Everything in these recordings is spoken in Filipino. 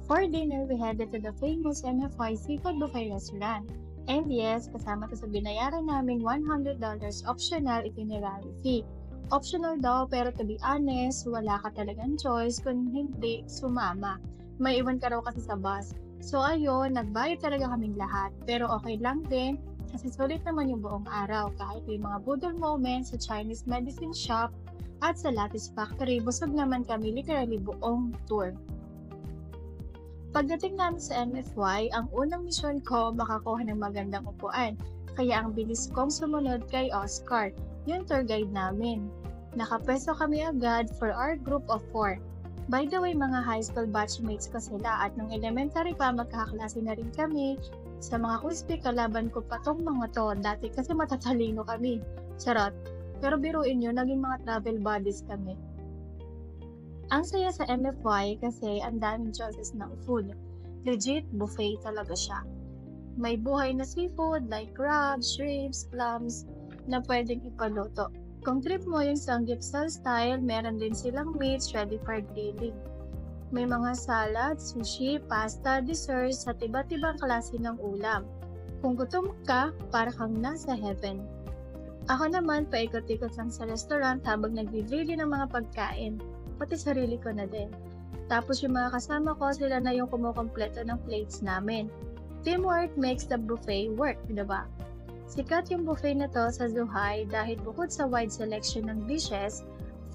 For dinner, we headed to the famous MFY Seafood Buffet Restaurant. And yes, kasama to sa binayaran naming $100 optional itinerary fee. Optional daw pero to be honest, wala ka talagang choice kung hindi sumama. May iwan ka raw kasi sa bus. So ayun, nagbayad talaga kaming lahat. Pero okay lang din kasi sulit naman yung buong araw kahit may mga budol moments sa Chinese medicine shop at sa Lattice Factory, busog naman kami literally buong tour. Pagdating namin sa MFY, ang unang misyon ko makakuha ng magandang upuan. Kaya ang bilis kong sumunod kay Oscar, yung tour guide namin. Nakapwesto kami agad for our group of 4. By the way, mga high school batchmates ko sila at nung elementary pa magkakaklase na rin kami. Sa mga quiz-bee, kalaban ko pa tong mga to dati kasi matatalino kami. Charot. Pero biruin nyo, naging mga travel buddies kami. Ang saya sa MFY kasi ang daming choices ng food. Legit, buffet talaga siya. May buhay na seafood like crabs, shrimps, clams na pwedeng ipaluto. Kung trip mo yung samgyeopsal style, meron din silang meats ready for grilling. May mga salad, sushi, pasta, desserts at iba't ibang klase ng ulam. Kung gutom ka, para kang nasa heaven. Ako naman, paikot-ikot lang sa restaurant habang nag-review ng mga pagkain. Pati sarili ko na din. Tapos yung mga kasama ko, sila na yung kumukompleto ng plates namin. Teamwork makes the buffet work, diba? Sikat yung buffet na to sa Zhuhai dahil bukod sa wide selection ng dishes,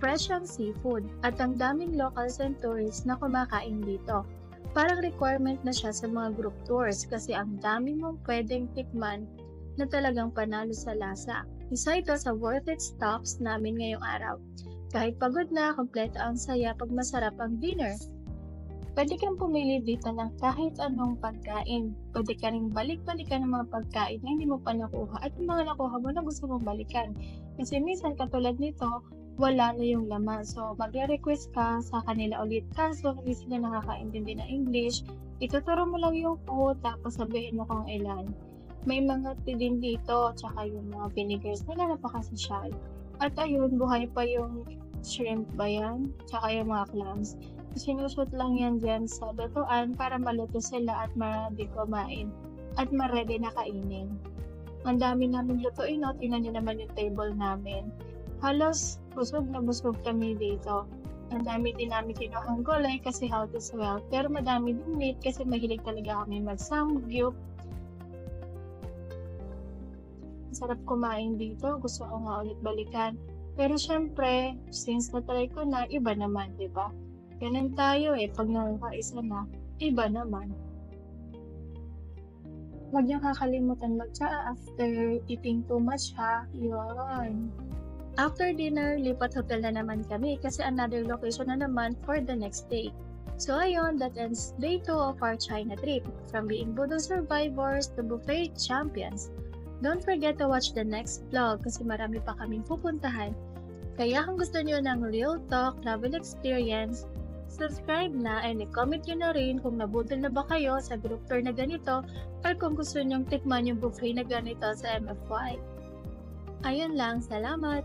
fresh ang seafood at ang daming locals and tourists na kumakain dito. Parang requirement na siya sa mga group tours kasi ang dami mong pwedeng tikman na talagang panalo sa lasa. Isa ito sa worth it stops namin ngayong araw. Kahit pagod na, kompleto ang saya pag masarap ang dinner. Pwede kang pumili dito ng kahit anong pagkain. Pwede ka rin balik-balikan ng mga pagkain na hindi mo pa nakuha at yung mga nakuha mo na gusto mong balikan. Kasi minsan katulad nito, wala na yung laman. So, magre-request ka sa kanila ulit. Kaso, hindi sila nakakaintindi ng English. Ituturo mo lang yung code, tapos sabihin mo kung ilan. May mga tea din dito, tsaka yung mga vinegars nila napakasosyal. At ayun, buhay pa yung shrimp ba yan? Tsaka yung mga clams. Sinusot lang yan dyan sa lutuan para maluto sila at marami kumain. At ma-ready na kainin. Ang dami namin lutuin, no? Tingnan nyo naman yung table namin. Halos busog na busog kami dito. Ang dami din namin kinuhang gulay kasi health is wealth. Pero madami din meat kasi mahilig talaga kami mag-samgyup. Sarap kumain dito. Gusto ko nga ulit balikan. Pero syempre, since na-try ko na, iba naman, di ba? Ganun tayo pag nakakaisa na, iba naman. Huwag niyang kakalimutan mag-tsaa after eating too much ha. Yun. After dinner, lipat hotel na naman kami kasi another location na naman for the next day. So ayun, that ends day 2 of our China trip. From being budol survivors to buffet champions. Don't forget to watch the next vlog kasi marami pa kaming pupuntahan. Kaya kung gusto niyo ng real talk travel experience, subscribe na and i-comment nyo na rin kung nabudol na ba kayo sa group tour na ganito or kung gusto nyong tikman yung buffet na ganito sa MFY. Ayun lang, salamat!